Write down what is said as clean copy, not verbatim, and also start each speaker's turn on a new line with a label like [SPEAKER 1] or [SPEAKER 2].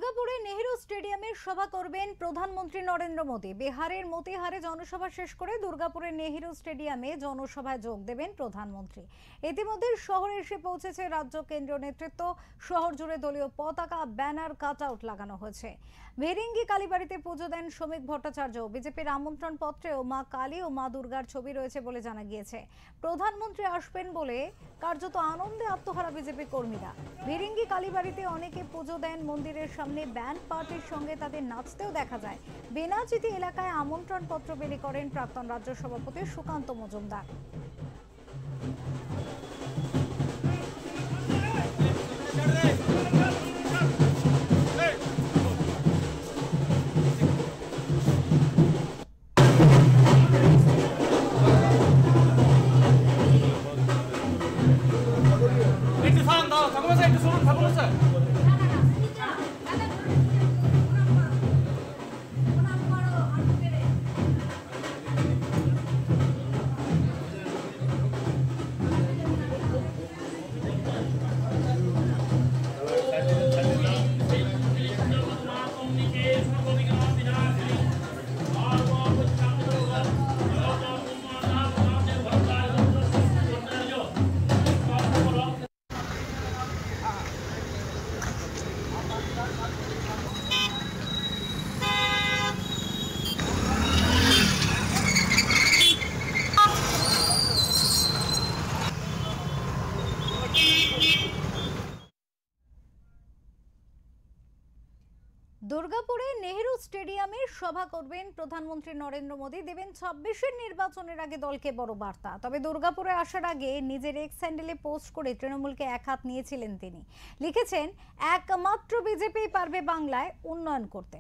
[SPEAKER 1] দুর্গাপুরে নেহেরু স্টেডিয়ামে সভা করবেন প্রধানমন্ত্রী নরেন্দ্র মোদী। বিহারের মতিহারে জনসভা শেষ করে দুর্গাপুরের নেহেরু স্টেডিয়ামে জনসভায় যোগ দেবেন প্রধানমন্ত্রী। ইতিমধ্যে শহরে এসে পৌঁছেছে রাজ্য কেন্দ্রীয় নেতৃত্ব। শহর জুড়ে দলীয় পতাকা, ব্যানার, কাটআউট লাগানো হয়েছে। ভেরিঙ্গি কালীবাড়িতে পুজো দেন শ্রমিক ভট্টাচার্য। বিজেপির আমন্ত্রণ পত্রেও মা কালী ও মা দুর্গার ছবি রয়েছে বলে জানা গিয়েছে। প্রধানমন্ত্রী আসবেন বলে কার্যত আনন্দে আত্মহারা বিজেপি কর্মীরা। ভেরিঙ্গি কালীবাড়িতে অনেকে পুজো দেন। মন্দিরের সামনে ব্যান্ড পার্টির সঙ্গে তাদের নাচতেও দেখা যায়। বেনাচিতি এলাকায় আমন্ত্রণ পত্র বিলি করেন প্রাক্তন রাজ্য সভাপতি সুকান্ত মজুমদার। দুর্গাপুরে নেহেরু স্টেডিয়ামে সভা করবেন প্রধানমন্ত্রী নরেন্দ্র মোদী। দেবেন ২৬-এর নির্বাচনের আগে দলকে বড় বার্তা। তবে দুর্গাপুরে আসার আগে নিজের এক্স হ্যান্ডেলে পোস্ট করে তৃণমূলকে এক হাত নিয়েছিলেন তিনি। লিখেছেন, একমাত্র বিজেপি পারবে বাংলায় উন্নয়ন করতে।